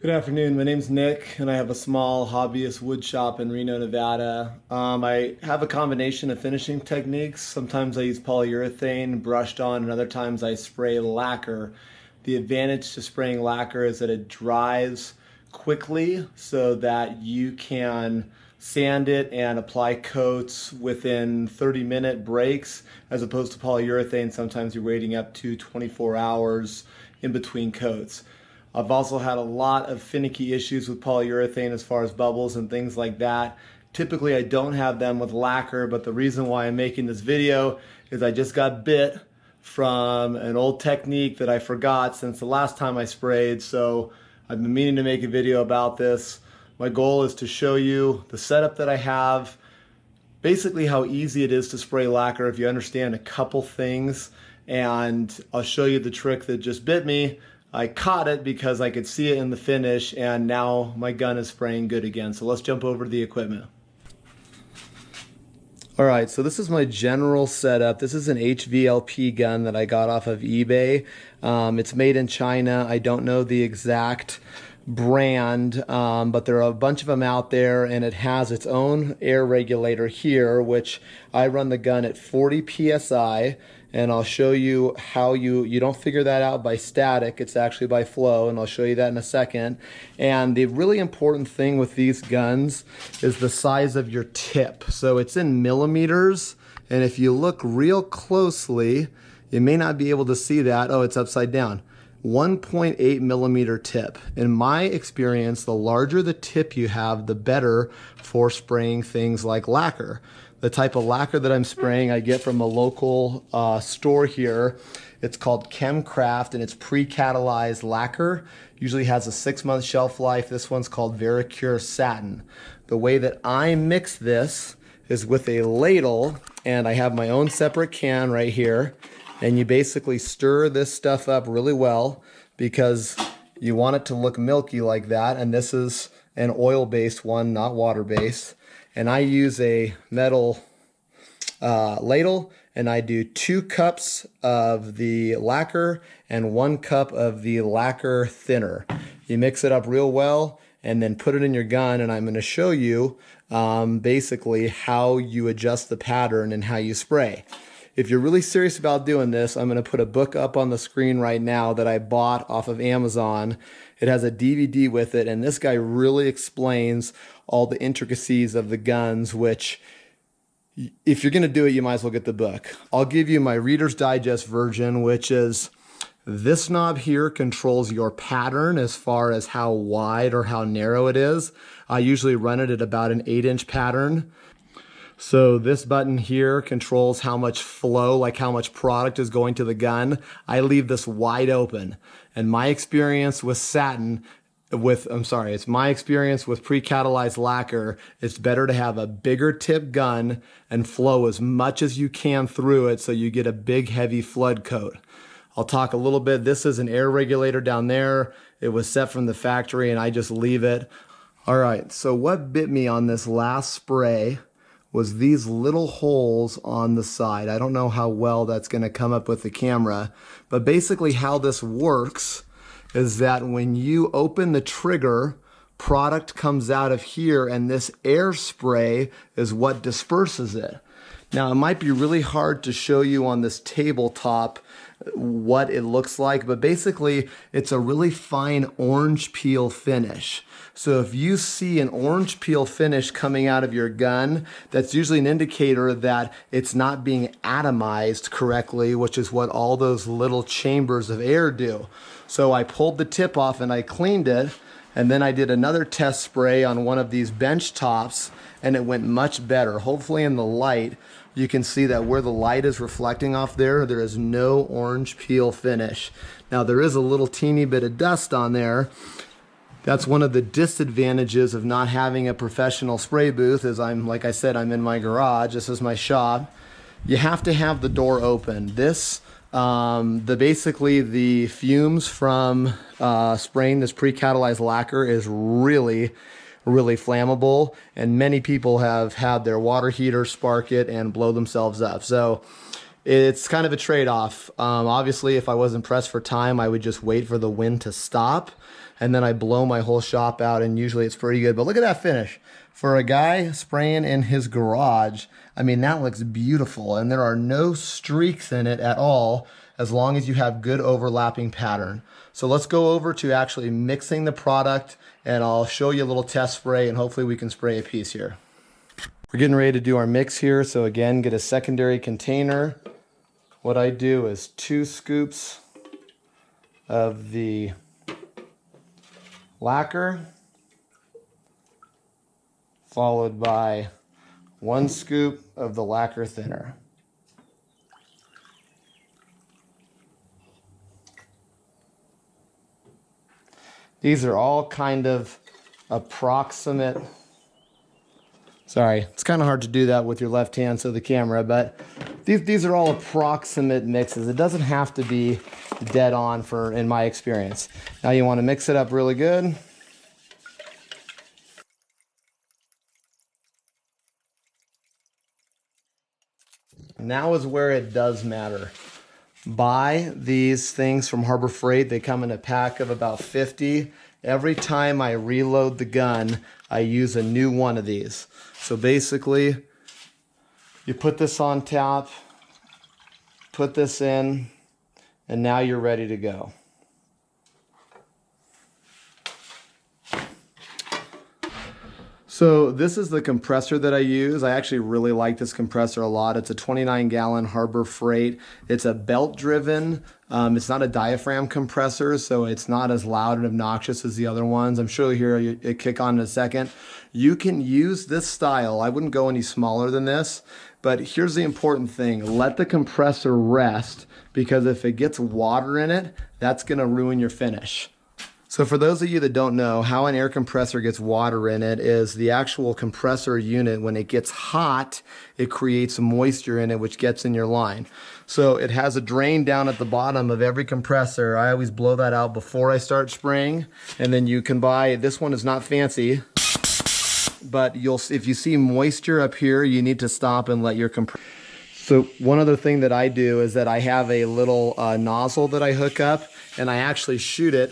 Good afternoon. My name's Nick, and I have a small hobbyist wood shop in Reno, Nevada. I have a combination of finishing techniques. Sometimes I use polyurethane brushed on, and other times I spray lacquer. The advantage to spraying lacquer is that it dries quickly so that you can sand it and apply coats within 30-minute breaks, as opposed to polyurethane. Sometimes you're waiting up to 24 hours in between coats. I've also had a lot of finicky issues with polyurethane as far as bubbles and things like that. Typically I don't have them with lacquer, but the reason why I'm making this video is I just got bit from an old technique that I forgot since the last time I sprayed, so I've been meaning to make a video about this. My goal is to show you the setup that I have, basically how easy it is to spray lacquer if you understand a couple things, and I'll show you the trick that just bit me. I caught it because I could see it in the finish, and now my gun is spraying good again. So let's jump over to the equipment. All right, so this is my general setup. This is an HVLP gun that I got off of eBay. It's made in China. I don't know the exact brand, but there are a bunch of them out there, and it has its own air regulator here, which I run the gun at 40 PSI. And I'll show you how you don't figure that out by static, it's actually by flow, and I'll show you that in a second. And the really important thing with these guns is the size of your tip. So it's in millimeters, and if you look real closely, you may not be able to see that. Oh, it's upside down. 1.8 millimeter tip. In my experience, the larger the tip you have, the better for spraying things like lacquer. The type of lacquer that I'm spraying I get from a local store here. It's called Chemcraft, and it's pre-catalyzed lacquer. Usually has a 6-month shelf life. This one's called Veracure Satin. The way that I mix this is with a ladle, and I have my own separate can right here. And you basically stir this stuff up really well because you want it to look milky like that. And this is an oil-based one, not water-based. And I use a metal ladle, and I do 2 cups of the lacquer and 1 cup of the lacquer thinner. You mix it up real well and then put it in your gun, and I'm going to show you basically how you adjust the pattern and how you spray. If you're really serious about doing this, I'm going to put a book up on the screen right now that I bought off of Amazon. It has a DVD with it, and this guy really explains all the intricacies of the guns, which if you're going to do it, you might as well get the book. I'll give you my Reader's Digest version, which is this knob here controls your pattern as far as how wide or how narrow it is. I usually run it at about an 8-inch pattern. So this button here controls how much flow, like how much product is going to the gun. I leave this wide open. And my experience with it's my experience with pre-catalyzed lacquer, it's better to have a bigger tip gun and flow as much as you can through it so you get a big heavy flood coat. I'll talk a little bit. This is an air regulator down there. It was set from the factory and I just leave it. All right, so what bit me on this last spray was these little holes on the side. I don't know how well that's gonna come up with the camera, but basically how this works is that when you open the trigger, product comes out of here, and this air spray is what disperses it. Now, it might be really hard to show you on this tabletop what it looks like, but basically it's a really fine orange peel finish. So if you see an orange peel finish coming out of your gun, that's usually an indicator that it's not being atomized correctly, which is what all those little chambers of air do. So I pulled the tip off and I cleaned it, and then I did another test spray on one of these bench tops, and it went much better. Hopefully in the light, you can see that where the light is reflecting off there, there is no orange peel finish. Now there is a little teeny bit of dust on there. That's one of the disadvantages of not having a professional spray booth, is like I said, I'm in my garage. This is my shop. You have to have the door open. This, basically the fumes from spraying this pre-catalyzed lacquer is really flammable, and many people have had their water heater spark it and blow themselves up. So It's kind of a trade-off. Obviously, if I wasn't pressed for time, I would just wait for the wind to stop, and then I blow my whole shop out, and usually it's pretty good. But look at that finish. For a guy spraying in his garage, I mean, that looks beautiful, and there are no streaks in it at all, as long as you have good overlapping pattern. So let's go over to actually mixing the product, and I'll show you a little test spray, and hopefully we can spray a piece here. We're getting ready to do our mix here, so again, get a secondary container. What I do is 2 scoops of the lacquer, followed by 1 scoop of the lacquer thinner. These are all kind of approximate. Sorry, it's kind of hard to do that with your left hand, so the camera, but these are all approximate mixes. It doesn't have to be dead on in my experience. Now you want to mix it up really good. Now is where it does matter. Buy these things from Harbor Freight. They come in a pack of about 50. Every time I reload the gun, I use a new one of these. So basically, you put this on top, put this in, and now you're ready to go. So this is the compressor that I use. I actually really like this compressor a lot. It's a 29-gallon Harbor Freight. It's a belt-driven. It's not a diaphragm compressor, so it's not as loud and obnoxious as the other ones. I'm sure you'll hear it kick on in a second. You can use this style. I wouldn't go any smaller than this, but here's the important thing. Let the compressor rest, because if it gets water in it, that's gonna ruin your finish. So for those of you that don't know, how an air compressor gets water in it is the actual compressor unit, when it gets hot, it creates moisture in it, which gets in your line. So it has a drain down at the bottom of every compressor. I always blow that out before I start spraying. And then you can buy, this one is not fancy, but if you see moisture up here, you need to stop and let your compressor. So one other thing that I do is that I have a little nozzle that I hook up, and I actually shoot it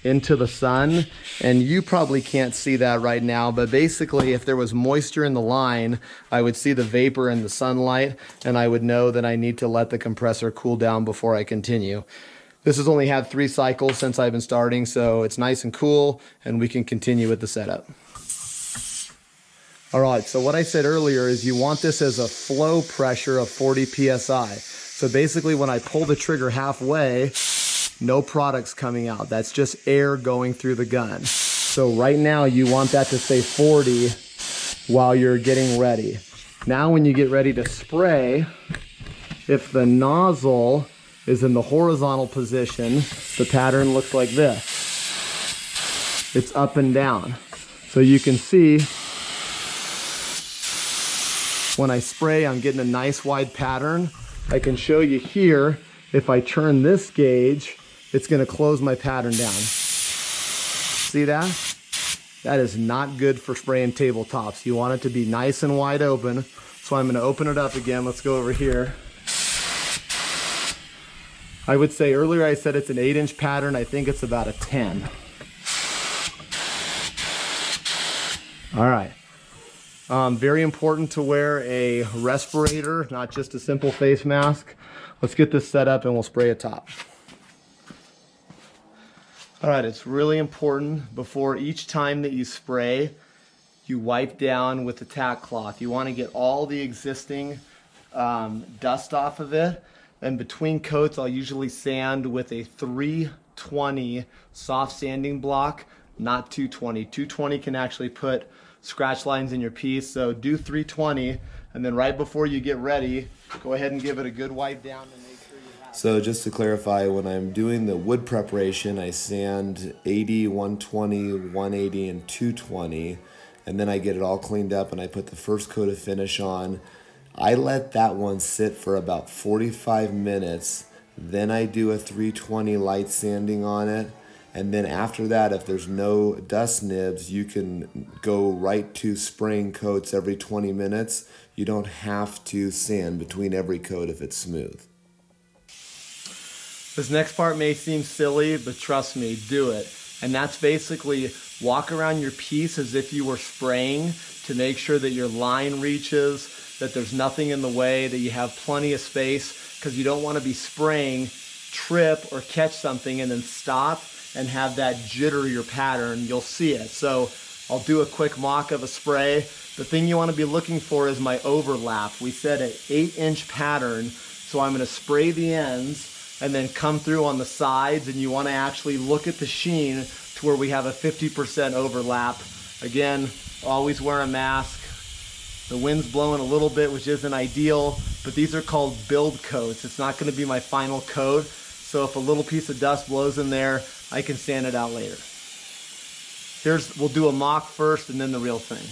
into the sun, and you probably can't see that right now, but basically if there was moisture in the line, I would see the vapor in the sunlight, and I would know that I need to let the compressor cool down before I continue. This has only had 3 cycles since I've been starting, so it's nice and cool, and we can continue with the setup. All right, so what I said earlier is you want this as a flow pressure of 40 PSI. So basically when I pull the trigger halfway, no product's coming out. That's just air going through the gun. So right now you want that to stay 40 while you're getting ready. Now when you get ready to spray, if the nozzle is in the horizontal position, the pattern looks like this. It's up and down. So you can see when I spray, I'm getting a nice wide pattern. I can show you here, if I turn this gauge, it's gonna close my pattern down. See that? That is not good for spraying tabletops. You want it to be nice and wide open. So I'm gonna open it up again. Let's go over here. I would say earlier I said it's an 8-inch pattern. I think it's about a 10. All right. Very important to wear a respirator, not just a simple face mask. Let's get this set up and we'll spray a top. All right, it's really important before each time that you spray, you wipe down with the tack cloth. You want to get all the existing dust off of it. And between coats, I'll usually sand with a 320 soft sanding block, not 220. 220 can actually put scratch lines in your piece, so do 320, and then right before you get ready, go ahead and give it a good wipe down and make sure you have. So just to clarify, when I'm doing the wood preparation, I sand 80, 120, 180, and 220, and then I get it all cleaned up and I put the first coat of finish on. I let that one sit for about 45 minutes, then I do a 320 light sanding on it. And then after that, if there's no dust nibs, you can go right to spraying coats every 20 minutes You don't have to sand between every coat if it's smooth. This next part may seem silly, but trust me, do it. And that's basically walk around your piece as if you were spraying to make sure that your line reaches, that there's nothing in the way, that you have plenty of space, because you don't want to be spraying, trip or catch something and then stop and have that jitter your pattern. You'll see it. So I'll do a quick mock of a spray. The thing you want to be looking for is my overlap. We said an 8-inch pattern, so I'm going to spray the ends and then come through on the sides, and you want to actually look at the sheen to where we have a 50% overlap. Again, always wear a mask. The wind's blowing a little bit, which isn't ideal, but these are called build coats. It's not going to be my final coat, so if a little piece of dust blows in there, I can sand it out later. We'll do a mock first and then the real thing.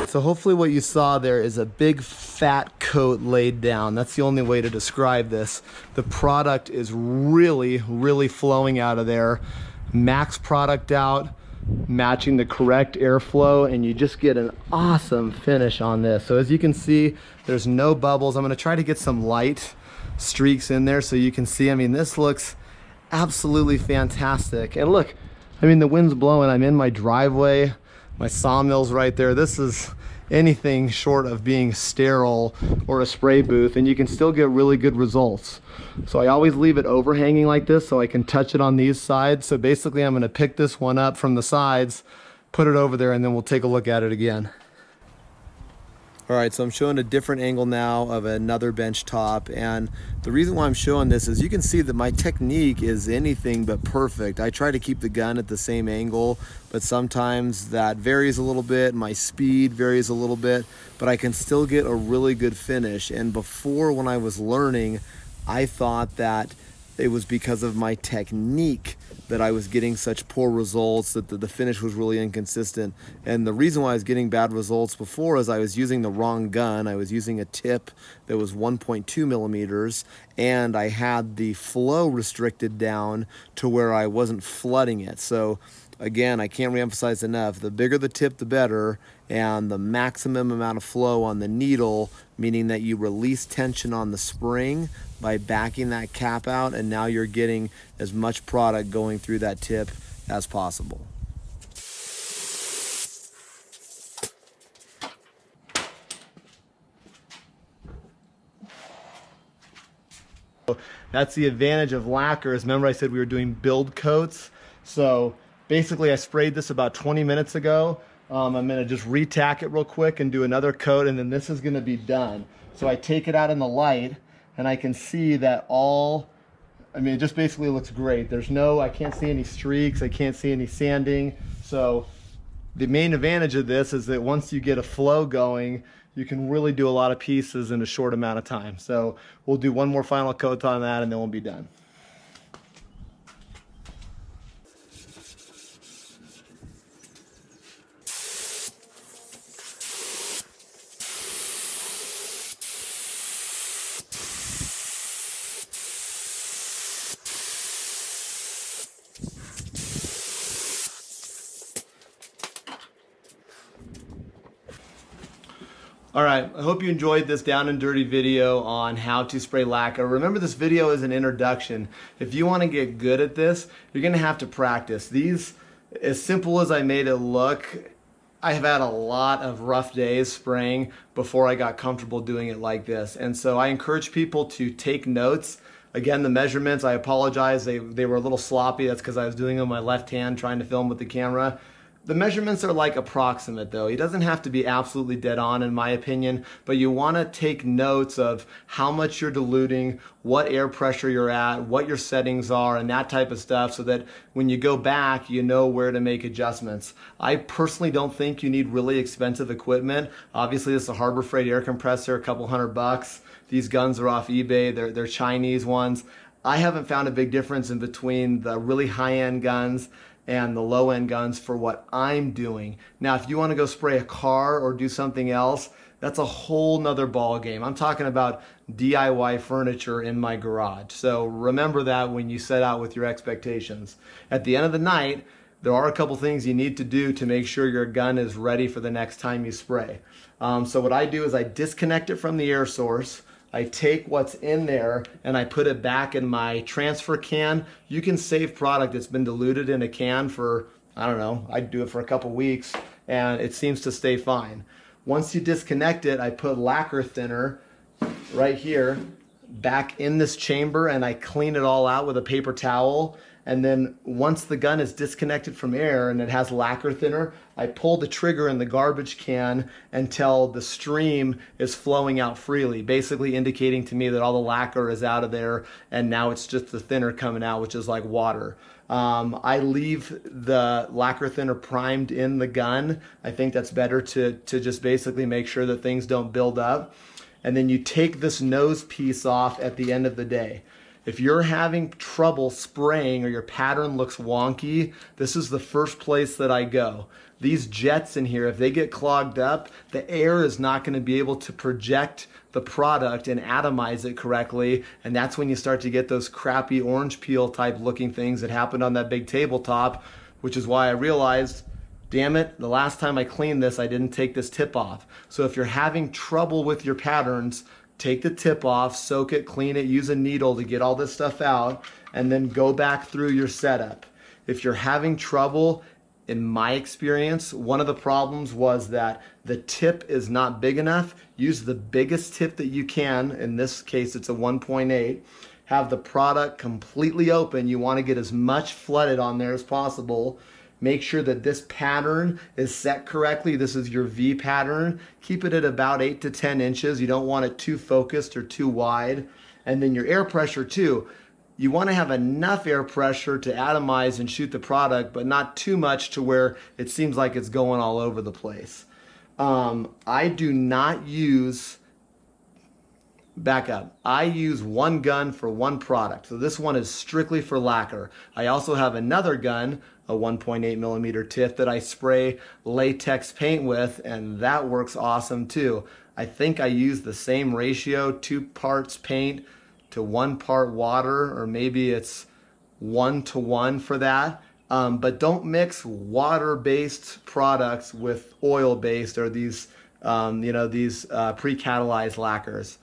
So hopefully what you saw there is a big fat coat laid down. That's the only way to describe this. The product is really, really flowing out of there. Max product out, matching the correct airflow, and you just get an awesome finish on this. So as you can see, there's no bubbles. I'm gonna try to get some light streaks in there so you can see. I mean, this looks absolutely fantastic. And look, I mean, the wind's blowing. I'm in my driveway. My sawmill's right there. This is anything short of being sterile or a spray booth, and you can still get really good results. So I always leave it overhanging like this so I can touch it on these sides. So basically I'm gonna pick this one up from the sides, put it over there, and then we'll take a look at it again. All right, so I'm showing a different angle now of another bench top, and the reason why I'm showing this is you can see that my technique is anything but perfect. I try to keep the gun at the same angle, but sometimes that varies a little bit, my speed varies a little bit, but I can still get a really good finish. And before, when I was learning, I thought that it was because of my technique that I was getting such poor results, that the finish was really inconsistent. And the reason why I was getting bad results before is I was using the wrong gun. I was using a tip that was 1.2 millimeters, and I had the flow restricted down to where I wasn't flooding it. So again, I can't reemphasize enough, the bigger the tip, the better, and the maximum amount of flow on the needle, meaning that you release tension on the spring by backing that cap out, and now you're getting as much product going through that tip as possible. That's the advantage of lacquers. Remember I said we were doing build coats? So basically I sprayed this about 20 minutes ago. I'm gonna just retack it real quick and do another coat, and then this is gonna be done. So I take it out in the light and I can see that I mean, it just basically looks great. I can't see any streaks, I can't see any sanding. So the main advantage of this is that once you get a flow going, you can really do a lot of pieces in a short amount of time. So we'll do one more final coat on that and then we'll be done. All right, I hope you enjoyed this down and dirty video on how to spray lacquer. Remember, this video is an introduction. If you want to get good at this, you're gonna have to practice. These, as simple as I made it look, I have had a lot of rough days spraying before I got comfortable doing it like this. And so I encourage people to take notes. Again, the measurements, I apologize, they were a little sloppy. That's because I was doing them with my left hand trying to film with the camera. The measurements are like approximate though. It doesn't have to be absolutely dead on in my opinion, but you want to take notes of how much you're diluting, what air pressure you're at, what your settings are, and that type of stuff so that when you go back, you know where to make adjustments. I personally don't think you need really expensive equipment. Obviously, this is a Harbor Freight air compressor, a couple $100. These guns are off eBay. They're Chinese ones. I haven't found a big difference in between the really high-end guns and the low-end guns for what I'm doing. Now, if you want to go spray a car or do something else, that's a whole nother ball game. I'm talking about DIY furniture in my garage. So remember that when you set out with your expectations. At the end of the night, there are a couple things you need to do to make sure your gun is ready for the next time you spray. So what I do is I disconnect it from the air source. I take what's in there and I put it back in my transfer can. You can save product that's been diluted in a can for, I don't know, I do it for a couple weeks and it seems to stay fine. Once you disconnect it, I put lacquer thinner right here back in this chamber and I clean it all out with a paper towel. And then once the gun is disconnected from air and it has lacquer thinner, I pull the trigger in the garbage can until the stream is flowing out freely, basically indicating to me that all the lacquer is out of there and now it's just the thinner coming out, which is like water. I leave the lacquer thinner primed in the gun. I think that's better to just basically make sure that things don't build up. And then you take this nose piece off at the end of the day. If you're having trouble spraying or your pattern looks wonky, this is the first place that I go. These jets in here, if they get clogged up, the air is not going to be able to project the product and atomize it correctly, and that's when you start to get those crappy orange peel type looking things that happened on that big tabletop, which is why I realized, damn it, the last time I cleaned this, I didn't take this tip off. So if you're having trouble with your patterns, take the tip off, soak it, clean it, use a needle to get all this stuff out, and then go back through your setup. If you're having trouble, in my experience, one of the problems was that the tip is not big enough. Use the biggest tip that you can. In this case, it's a 1.8. Have the product completely open. You want to get as much flooded on there as possible. Make sure that this pattern is set correctly. This is your V pattern. Keep it at about 8 to 10 inches. You don't want it too focused or too wide. And then your air pressure too. You want to have enough air pressure to atomize and shoot the product, but not too much to where it seems like it's going all over the place. I do not use, back up, I use one gun for one product. So this one is strictly for lacquer. I also have another gun, a 1.8 millimeter tip that I spray latex paint with, and that works awesome too. I think I use the same ratio, 2 parts paint to 1 part water, or maybe it's 1 to 1 for that. But don't mix water-based products with oil-based or these, these pre-catalyzed lacquers.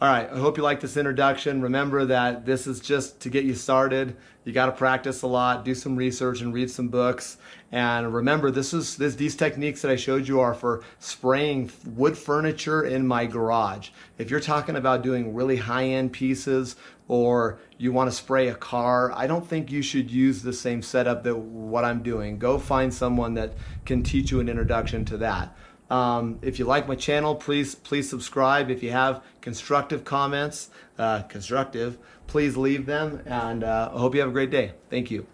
All right, I hope you like this introduction. Remember that this is just to get you started. You got to practice a lot, do some research and read some books. And remember, these techniques that I showed you are for spraying wood furniture in my garage. If you're talking about doing really high-end pieces or you want to spray a car, I don't think you should use the same setup that what I'm doing. Go find someone that can teach you an introduction to that. If you like my channel, please subscribe. If you have constructive comments, please leave them. And I hope you have a great day. Thank you.